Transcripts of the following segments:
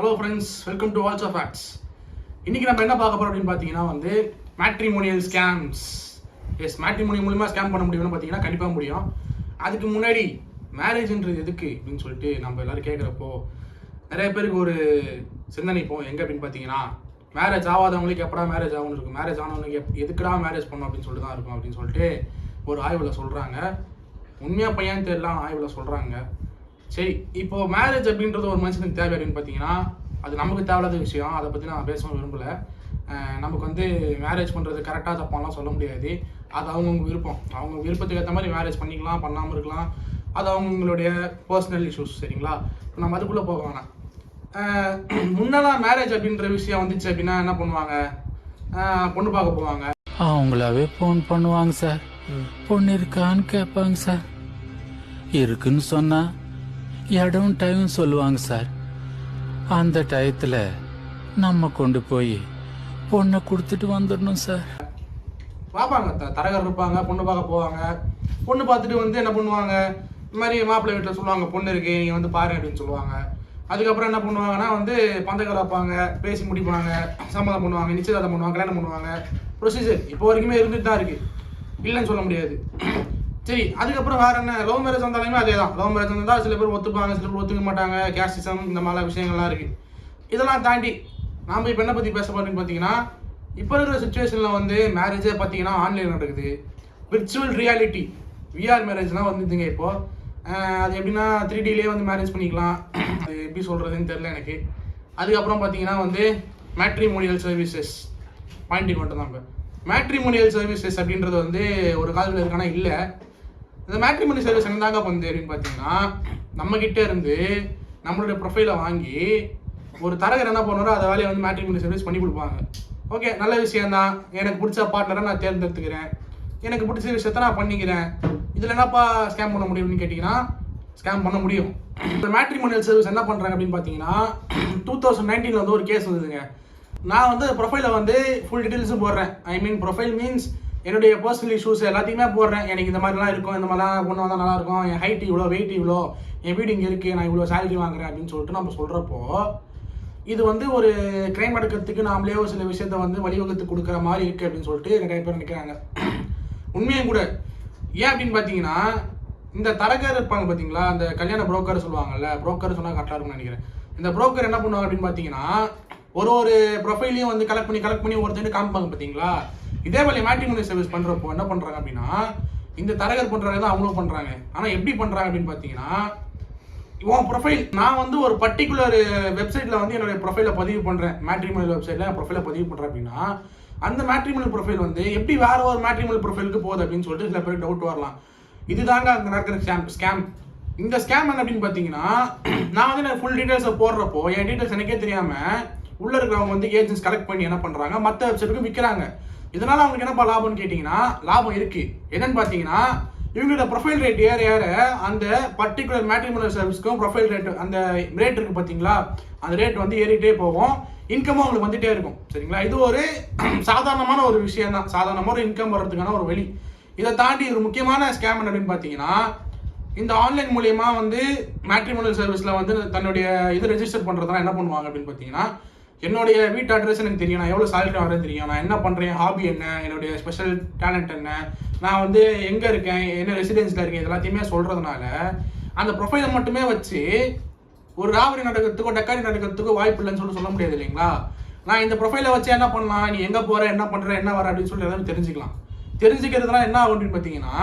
Hello friends, welcome to what's of facts. இன்றைக்கி நம்ம என்ன பார்க்க போகிறோம் அப்படின்னு பார்த்தீங்கன்னா மேட்ரிமோனியல் ஸ்கேம்ஸ். மேட்ரிமோனியல் மூலிமா ஸ்கேம் பண்ண முடியும்னு பார்த்தீங்கன்னா கண்டிப்பாக முடியும். அதுக்கு முன்னாடி மேரேஜ்ன்றது எதுக்கு அப்படின்னு சொல்லிட்டு நம்ம எல்லோரும் கேட்குறப்போ நிறைய பேருக்கு ஒரு சிந்தனை போகும். எங்கே அப்படின்னு பார்த்தீங்கன்னா, மேரேஜ் ஆகாதவங்களுக்கு எப்படா மேரேஜ் ஆகும்னு இருக்கும், மேரேஜ் ஆனவங்களுக்கு எதுக்குடா மேரேஜ் பண்ணணும் அப்படின்னு சொல்லிட்டு தான் இருக்கும் அப்படின்னு சொல்லிட்டு ஒரு ஆய்வில் சொல்கிறாங்க. உண்மையாக பையன் தெரியல, ஆய்வில் சொல்கிறாங்க. சரி, இப்போது மேரேஜ் அப்படின்றது ஒரு மனுஷனுக்கு தேவை அப்படின்னு பார்த்தீங்கன்னா அது நமக்கு தேவையில்லாத விஷயம். அதை பற்றி நான் பேச விரும்பலை. நமக்கு மேரேஜ் பண்ணுறது கரெக்டாக தப்பாலாம் சொல்ல முடியாது. அது அவங்கவுங்க விருப்பம். அவங்க விருப்பத்துக்கு ஏற்ற மாதிரி மேரேஜ் பண்ணிக்கலாம், பண்ணாமல் இருக்கலாம். அது அவங்களுடைய பர்சனல் இஷ்யூஸ். சரிங்களா? இப்போ நம்ம அதுக்குள்ளே போக வேணாம். முன்னெல்லாம் மேரேஜ் அப்படின்ற விஷயம் வந்துச்சு அப்படின்னா என்ன பண்ணுவாங்க, பொண்ணு பார்க்க போவாங்க. அவங்களாவே ஃபோன் பண்ணுவாங்க சார், பொண்ணு இருக்கான்னு கேட்பாங்க சார். இருக்குன்னு சொன்னா இடம் டைம் சொல்லுவாங்க சார். அந்த டயத்துல நம்ம கொண்டு போய் பொண்ணை கொடுத்துட்டு வந்துடணும் சார். பார்ப்பாங்க, தரகர் இருப்பாங்க, பொண்ணு பார்க்க போவாங்க. பொண்ணு பார்த்துட்டு என்ன பண்ணுவாங்க, இந்த மாதிரி மாப்பிள்ளை வீட்டில் சொல்லுவாங்க பொண்ணு இருக்கு நீங்கள் பாரு அப்படின்னு சொல்லுவாங்க. அதுக்கப்புறம் என்ன பண்ணுவாங்கன்னா பந்தக்கார வைப்பாங்க, பேசி முடிப்பாங்க, சம்மதம் பண்ணுவாங்க, நிச்சயதார்த்தம் பண்ணுவாங்க, கல்யாணம் பண்ணுவாங்க. ப்ரொசீஜர் இப்போ வரைக்குமே இருந்துட்டு தான் இருக்குது, இல்லைன்னு சொல்ல முடியாது. சரி, அதுக்கப்புறம் வேறு என்ன, லவ் மேரேஜ் வந்தாலுமே அதே தான். லவ் மேரேஜ் வந்தால் சில பேர் ஒத்துப்பாங்க, சில பேர் ஒத்துக்க மாட்டாங்க. கேஸ்டிசம், இந்த மாதிரிலாம் விஷயங்கள்லாம் இருக்குது. இதெல்லாம் தாண்டி நாம் இப்போ என்ன பற்றி பேச போகிறோம்னு பார்த்தீங்கன்னா, இப்போ இருக்கிற சுச்சுவேஷனில் மேரேஜே பார்த்தீங்கன்னா ஆன்லைன் நடக்குது. விர்ச்சுவல் ரியாலிட்டி, விஆர் மேரேஜ்லாம் வந்துதுங்க இப்போது. அது எப்படின்னா 3Dலேயே மேரேஜ் பண்ணிக்கலாம். அது எப்படி சொல்கிறதுன்னு தெரில எனக்கு. அதுக்கப்புறம் பார்த்தீங்கன்னா மேட்ரிமோனியல் சர்வீசஸ் பாயிண்ட்டுக்கு வந்துட்டு தான். இப்போ மேட்ரிமோனியல் சர்வீசஸ் அப்படின்றது ஒரு காலத்தில் இருக்கானா இல்லை. இந்த மேட்ரிமோனியல் சர்வீஸ் என்னதாங்க அப்படின்னு பார்த்தீங்கன்னா, நம்மக்கிட்ட இருந்து நம்மளுடைய ப்ரொஃபைலை வாங்கி ஒரு தரகர் என்ன பண்ணுறோ அதை வேலையை மேட்ரிமோனியல் சர்வீஸ் பண்ணி கொடுப்பாங்க. ஓகே, நல்ல விஷயந்தான். எனக்கு பிடிச்ச பார்ட்னரை நான் தேர்ந்தெடுத்துக்கிறேன், எனக்கு பிடிச்ச விஷயத்த நான் பண்ணிக்கிறேன். இதில் என்னப்பா ஸ்கேம் பண்ண முடியும்னு கேட்டிங்கன்னா, ஸ்கேம் பண்ண முடியும். இந்த மேட்ரிமோனியல் சர்வீஸ் என்ன பண்ணுறாங்க அப்படின்னு பார்த்தீங்கன்னா, 2019 ஒரு கேஸ் வந்ததுங்க. நான் ப்ரொஃபைலை ஃபுல் டீட்டெயில்ஸும் போடுறேன். ஐ மீன் ப்ரொஃபைல் மீன்ஸ் என்னுடைய பர்சனல் இஷ்யூஸ் எல்லாத்தையுமே போடுறேன். எனக்கு இந்த மாதிரிலாம் இருக்கும், இந்த மாதிரிலாம் பொண்ணு வந்தால் நல்லாயிருக்கும், என் ஹைட் இவ்வளோ, வெயிட் இவ்வளோ, என் வீடு இங்கே இருக்குது, நான் இவ்வளோ சேலரி வாங்குறேன் அப்படின்னு சொல்லிட்டு நம்ம சொல்கிறப்போ இது ஒரு கிரைம் எடுக்கிறதுக்கு நாமளே ஒரு சில விஷயத்த வழிவகுத்து கொடுக்குற மாதிரி இருக்குது அப்படின்னு சொல்லிட்டு நிறைய பேர் நினைக்கிறாங்க. உண்மையும் கூட. ஏன் அப்படின்னு பார்த்தீங்கன்னா, இந்த தரகர் இருப்பாங்க பார்த்தீங்களா, அந்த கல்யாண புரோக்கர் சொல்லுவாங்கல்ல, புரோக்கர் சொன்னால் கரெக்டாக இருக்கும்னு நினைக்கிறேன். இந்த புரோக்கர் என்ன பண்ணுவாங்க அப்படின்னு பார்த்தீங்கன்னா, ஒரு ப்ரொஃபைலையும் கலெக்ட் பண்ணி ஒருத்தர் காமிப்பாங்க பார்த்தீங்களா. இதே வேலை மேட்ரிமோனியல் சர்வீஸ் பண்ணுறப்போ என்ன பண்ணுறாங்க அப்படின்னா, இந்த தரகர் பண்ணுறாங்க தான் அவங்களும் பண்ணுறாங்க. ஆனால் எப்படி பண்ணுறாங்க அப்படின்னு பார்த்தீங்கன்னா, உன் ப்ரொஃபைல் நான் ஒரு பர்டிகுலர் வெப்சைட்டில் என்னுடைய ப்ரொஃபைலை பதிவு பண்ணுறேன், மேட்ரிமோனியல் வெப்சைட்டில் ப்ரொஃபைலை பதிவு பண்ணுறேன் அப்படின்னா, அந்த மேட்ரிமோனியல் ப்ரொஃபைல் எப்படி வேறு ஒரு மேட்ரிமோனியல் ப்ரொஃபைலுக்கு போகுது அப்படின்னு சொல்லிட்டு சில பேருக்கு டவுட் வரலாம். இதுதாங்க அங்கே நடக்கிற ஸ்கேம். இந்த ஸ்கேம் என்ன அப்படின்னு பார்த்தீங்கன்னா, நான் ஃபுல் டீட்டெயில்ஸை போடுறப்போ என் டீட்டெயில்ஸ் எனக்கே தெரியாமல் உள்ளே இருக்கிறவங்க ஏஜென்ட்ஸ் கலெக்ட் பண்ணி என்ன பண்ணுறாங்க, மற்ற வெப்சைட்டுக்கு விற்கிறாங்க. இதனால் அவங்களுக்கு என்னப்பா லாபம்னு கேட்டிங்கன்னா, லாபம் இருக்குது. என்னன்னு பார்த்தீங்கன்னா, இவங்களோட ப்ரொஃபைல் ரேட் ஏற ஏற அந்த பர்டிகுலர் மேட்ரிமோனியல் சர்வீஸ்க்கும் ப்ரொஃபைல் ரேட், அந்த ரேட் இருக்குது பார்த்தீங்களா, அந்த ரேட் ஏறிட்டே போகும். இன்கமும் அவங்களுக்கு வந்துகிட்டே இருக்கும். சரிங்களா? இது ஒரு சாதாரணமான ஒரு விஷயம் தான், சாதாரணமாக ஒரு இன்கம் வர்றதுக்கான ஒரு வழி. இதை தாண்டி ஒரு முக்கியமான ஸ்கேம் அப்படின்னு பார்த்தீங்கன்னா, இந்த ஆன்லைன் மூலயமா மேட்ரிமோனியல் சர்வீஸில் தன்னுடைய இது ரெஜிஸ்டர் பண்ணுறதுலாம் என்ன பண்ணுவாங்க அப்படின்னு பார்த்தீங்கன்னா, என்னுடைய வீட்டு அட்ரஸ் எனக்கு தெரியும், நான் எவ்வளோ சேலரி வரேன்னு தெரியும், நான் என்ன பண்ணுறேன், ஹாபி என்ன, என்னுடைய ஸ்பெஷல் டேலண்ட் என்ன, நான் எங்கே இருக்கேன், என்ன ரெசிடென்ஸில் இருக்கேன், இது எல்லாத்தையுமே சொல்கிறதுனால அந்த ப்ரொஃபைலை மட்டுமே வச்சு ஒரு ராபரி நடக்கிறதுக்கோ டக்காரி நடக்கிறதுக்கோ வாய்ப்பு இல்லைன்னு சொல்ல முடியாது இல்லைங்களா. நான் இந்த ப்ரொஃபைலை வச்சு என்ன பண்ணலாம், நீ எங்கே போகிற, என்ன பண்ணுற, என்ன வர அப்படின்னு சொல்லிட்டு எதாவது தெரிஞ்சுக்கலாம். தெரிஞ்சுக்கிறதுனால என்ன ஆகும் அப்படின்னு பார்த்தீங்கன்னா,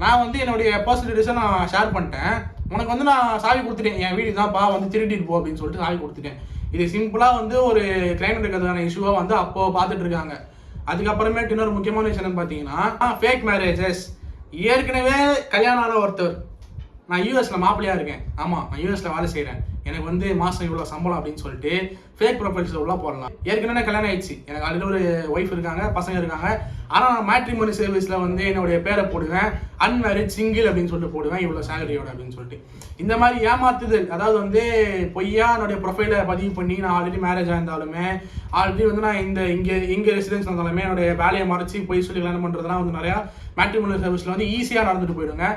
நான் என்னுடைய பர்சனல் டீட்டெயில்ஸை நான் ஷேர் பண்ணிட்டேன், உனக்கு நான் சாவி கொடுத்துட்டேன், என் வீடு தான்ப்பா திருடிட்டு போ அப்படின்னு சொல்லிட்டு சாவி கொடுத்துட்டேன். இது சிம்பிளாக ஒரு கிரைம் எடுக்கிறதுக்கான இஷ்யூவாக அப்போ பார்த்துட்டு இருக்காங்க. அதுக்கப்புறமேட்டு இன்னொரு முக்கியமான விஷயம் என்னன்னு பார்த்தீங்கன்னா, ஃபேக் மேரேஜஸ். ஏற்கனவே கல்யாணம் ஆன ஒருத்தர், நான் யூஎஸில் மாப்பிள்ளையாக இருக்கேன், ஆமாம் நான் யூஎஸில் வேலை செய்கிறேன், எனக்கு மாதம் இவ்வளோ சம்பளம் அப்படின்னு சொல்லிட்டு ஃபேக் ப்ரொஃபைல்ஸில் உள்ள போடலாம். ஏற்கனவே கல்யாணம் ஆயிடுச்சு, எனக்கு ஆல்ரெடி ஒரு ஒய்ஃப் இருக்காங்க, பசங்க இருக்காங்க. ஆனால் நான் மேட்ரிமோனி சர்வீஸில் என்னுடைய பேரை போடுவேன், அன்மேரிட் சிங்கிள் அப்படின்னு சொல்லிட்டு போடுவேன், இவ்வளோ சேலரியோட அப்படின்னு சொல்லிட்டு. இந்த மாதிரி ஏமாத்துதல், அதாவது பொய்யா என்னுடைய ப்ரொஃபைலை பதிவு பண்ணி நான் ஆல்ரெடி மேரேஜ் ஆயிருந்தாலுமே, ஆல்ரெடி நான் இங்கே ரெசிடென்ஸ் வந்தாலுமே என்னுடைய வேலையை மறைச்சி போய் சொல்லி கல்யாணம் பண்ணுறதுலாம் நிறையா மேட்ரிமோனியல் சர்வீஸில் ஈஸியாக நடந்துட்டு போயிடுங்க.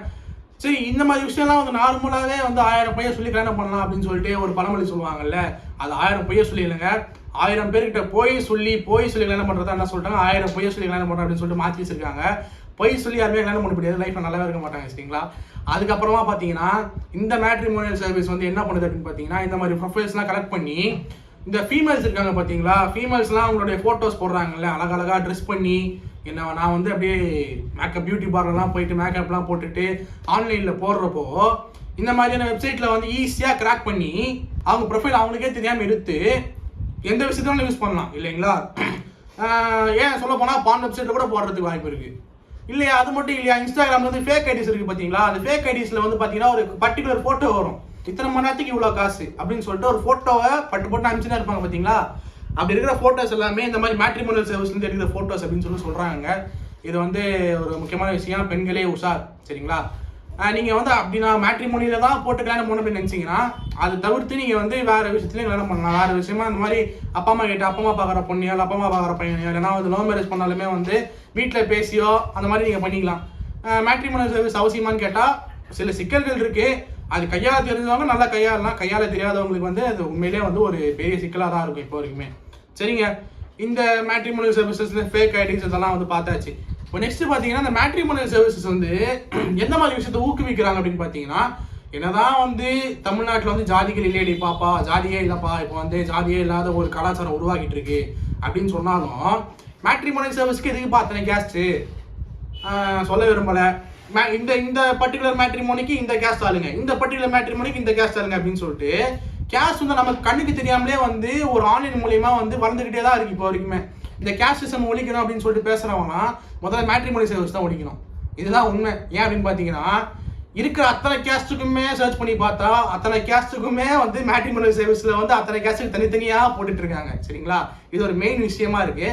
சரி, இந்த மாதிரி விஷயம்லாம் வந்து நார்மலாகவே வந்து 1000 பையன் சொல்லி கல்யாணம் பண்ணலாம் அப்படின்னு சொல்லிட்டு ஒரு பழமொழி சொல்லுவாங்கல்ல, அது 1000 பையன் சொல்லி இல்லைங்க, 1000 பேர்கிட்ட போய் சொல்லி கல்யாணம் பண்ணுறதா என்ன சொல்லிட்டாங்க, 1000 பையன் சொல்லி கல்யாணம் பண்ணுறோம் அப்படின்னு சொல்லிட்டு மாற்றி வச்சிருக்காங்க. பொய் சொல்லி யாருமே கல்யாணம் பண்ண முடியாது, லைஃப்ல நல்லாவே இருக்க மாட்டாங்க சரிங்களா. அதுக்கப்புறமா பார்த்தீங்கன்னா இந்த மேட்ரிமோனியல் சர்வீஸ் வந்து என்ன பண்ணுது அப்படின்னு பார்த்தீங்கன்னா, இந்த மாதிரி ப்ரொஃபைல்ஸ்லாம் கலெக்ட் பண்ணி இந்த ஃபீமேல்ஸ் இருக்காங்க பார்த்தீங்களா, ஃபீமேல்ஸ்லாம் அவங்களுடைய ஃபோட்டோஸ் போடுறாங்கல்ல, அழகழகாக ட்ரெஸ் பண்ணி, என்ன நான் வந்து அப்படியே மேக்கப் பியூட்டி பார்லர்லாம் போயிட்டு மேக்கப்லாம் போட்டுட்டு ஆன்லைனில் போடுறப்போ இந்த மாதிரியான வெப்சைட்டில் வந்து ஈஸியாக கிராக் பண்ணி அவங்க ப்ரொஃபைல் அவங்களுக்கே தெரியாமல் எடுத்து எந்த விஷயத்தாலும் யூஸ் பண்ணலாம் இல்லைங்களா. ஏன் சொல்ல போனால் பான் வெப்சைட்டில் கூட போடுறதுக்கு வாய்ப்பு இருக்குது. இல்லையா, அது மட்டும் இல்லையா, இன்ஸ்டாகிராமில் வந்து ஃபேக் ஐடிஸ் இருக்குது பார்த்தீங்களா, அந்த ஃபேக் ஐடிஸில் வந்து பார்த்தீங்கன்னா ஒரு பர்டிகுலர் ஃபோட்டோ வரும், இத்தனை மணி நேரத்துக்கு இவ்வளோ காசு அப்படின்னு சொல்லிட்டு ஒரு ஃபோட்டோவை பட்டு அனுப்பிச்சுதான் இருப்பாங்க பார்த்தீங்களா. அப்படி இருக்கிற ஃபோட்டோஸ் எல்லாமே இந்த மாதிரி மேட்ரிமோனியல் சர்வீஸ்லேருந்து எடுக்கிற ஃபோட்டோஸ் அப்படின்னு சொல்கிறாங்க. இது வந்து ஒரு முக்கியமான விஷயம், பெண்களே உஷார் சரிங்களா. நீங்கள் வந்து அப்படின்னா மேட்ரிமோனியில் தான் போட்டு கல்யாணம் பண்ணணும் அப்படின்னு நினச்சிங்கன்னா அதை தவிர்த்து நீங்கள் வந்து வேறு விஷயத்துலையும் கல்யாணம் பண்ணலாம். வேறு விஷயமா இந்த மாதிரி அப்பா அம்மா கிட்ட அப்பா அம்மா பார்க்குற பொண்ணியோ அப்பா அம்மா பார்க்குற பையனையோ இல்லைனா வந்து லவ் மேரேஜ் பண்ணாலுமே வந்து வீட்டில் பேசியோ அந்த மாதிரி நீங்கள் பண்ணிக்கலாம். மேட்ரிமோனியல் சர்வீஸ் அவசியமானு கேட்டால் சில சிக்கல்கள் இருக்குது, அது கையாள தெரிஞ்சவங்க நல்லா கையாளலாம், கையாள தெரியாதவங்களுக்கு வந்து அது உண்மையிலே வந்து ஒரு பெரிய சிக்கலாக தான் இருக்கும் இப்போ வரைக்குமே. சரிங்க, இந்த மேட்ரிமோனியல் சர்வீசஸில் ஃபேக் ஐடிஸ் இதெல்லாம் வந்து பார்த்தாச்சு. இப்போ நெக்ஸ்ட் பார்த்தீங்கன்னா இந்த மேட்ரிமோனியல் சர்வீசஸ் வந்து எந்த மாதிரி விஷயத்தை ஊக்குவிக்கிறாங்க அப்படின்னு பார்த்தீங்கன்னா, என்னதான் வந்து தமிழ்நாட்டில் வந்து ஜாதிகள் இல்லையடி பாப்பா, ஜாதியே இல்லைப்பா, இப்போ வந்து ஜாதியே இல்லாத ஒரு கலாச்சாரம் உருவாக்கிட்டு இருக்கு அப்படின்னு சொன்னாலும் மேட்ரிமோனியல் சர்வீஸ்க்கு எதுக்கு பார்த்தேன் கேஸ்ட்டு சொல்ல விரும்பலை. இந்த பர்டிகுலர் மேட்ரிமோனிக்கு இந்த கேஸ்ட் ஆளுங்க, இந்த பர்டிகுலர் மேட்ரிமோனிக்கு இந்த கேஸ்ட் ஆளுங்க அப்படின்னு சொல்லிட்டு கேஸ்ட் வந்து நமக்கு கண்ணுக்கு தெரியாமலே வந்து ஒரு ஆன்லைன் மூலியமா வந்து வளர்ந்துக்கிட்டே தான் இருக்கு இப்போ வரைக்குமே. இந்த கேஸ்ட் சிஸ்டம் ஒழிக்கணும் அப்படின்னு சொல்லிட்டு பேசுறவங்க முதல்ல மேட்ரிமோனி சர்வீஸ் தான் ஒழிக்கணும். இதுதான் உண்மை. ஏன் அப்படின்னு பார்த்தீங்கன்னா, இருக்கிற அத்தனை கேஸ்ட்டுக்குமே சர்ச் பண்ணி பார்த்தா அத்தனை கேஸ்ட்டுக்குமே வந்து மேட்ரிமோனியல் சர்வீஸ்ல வந்து அத்தனை கேஸ்ட்டுக்கு தனித்தனியாக போட்டுட்டு இருக்காங்க சரிங்களா. இது ஒரு மெயின் விஷயமா இருக்கு.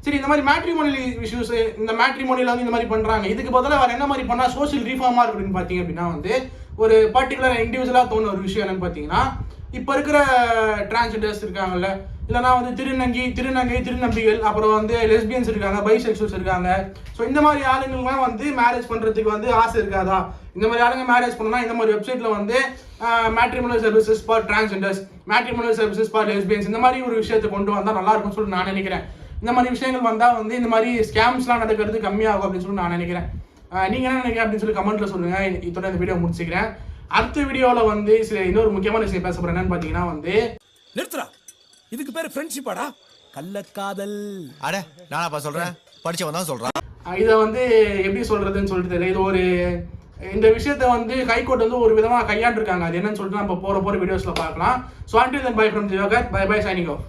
சரி, இந்த மாதிரி மேட்ரிமோனியல் இஷ்யூஸ், இந்த மேட்ரிமோனியில் வந்து இந்த மாதிரி பண்ணுறாங்க, இதுக்கு பதிலாக வேறு என்ன மாதிரி பண்ணால் சோஷியல் ரீஃபார்மாக இருக்கு அப்படின்னு பார்த்தீங்க அப்படின்னா வந்து ஒரு பர்டிகுலர் இண்டிவிஜுவலாக தோணுன ஒரு விஷயம் என்னன்னு பார்த்தீங்கன்னா, இப்போ இருக்கிற டிரான்ஸ்ஜெண்டர்ஸ் இருக்காங்கல்ல, இல்லைனா வந்து திருநங்கைகள், அப்புறம் வந்து லெஸ்பியன்ஸ் இருக்காங்க, பைசெக்சுவல்ஸ் இருக்காங்க. ஸோ இந்த மாதிரி ஆளுங்கள்லாம் வந்து மேரேஜ் பண்ணுறதுக்கு வந்து ஆசை இருக்காதா, இந்த மாதிரி ஆளுங்க மேரேஜ் பண்ணணும்னா இந்த மாதிரி வெப்சைட்டில் வந்து matrimonial services for transgenders, matrimonial services for lesbians இந்த மாதிரி ஒரு விஷயத்தை கொண்டு வந்தால் நல்லா இருக்கும்னு சொல்லிட்டு நான் நினைக்கிறேன். இந்த மாதிரி விஷயங்கள் வந்தால் வந்து இந்த மாதிரி ஸ்கேம்ஸ்லாம் நடக்கிறது கம்மியாகும் அப்படின்னு சொல்லி நான் நினைக்கிறேன். நீங்கள் என்ன நினைக்கிறேன் அப்படின்னு சொல்லி கமெண்ட்ல சொல்லுங்கள். இதோட இந்த வீடியோ முடிச்சுக்கிறேன். அடுத்த வீடியோவில் வந்து இன்னொரு முக்கியமான விஷயம் பேச போகிறேன். என்னன்னு பார்த்தீங்கன்னா வந்து நிறுத்துறா, இதுக்கு பேர் ஃப்ரெண்ட்ஷிப்பாடா, கள்ளக்காதல். அட நானாப்பா சொல்கிறேன், படிச்சவன் தான் சொல்கிறான். இதை வந்து எப்படி சொல்கிறதுன்னு சொல்லிட்டு தெரியல. இது ஒரு இந்த விஷயத்தை வந்து ஹைகோர்ட் வந்து ஒரு விதமாக கையாண்டிருக்காங்க. அது என்னன்னு சொல்லிட்டு நம்ம போகிற வீடியோஸில் பார்க்கலாம். So until then, bye from Divakar. Bye bye, signing off.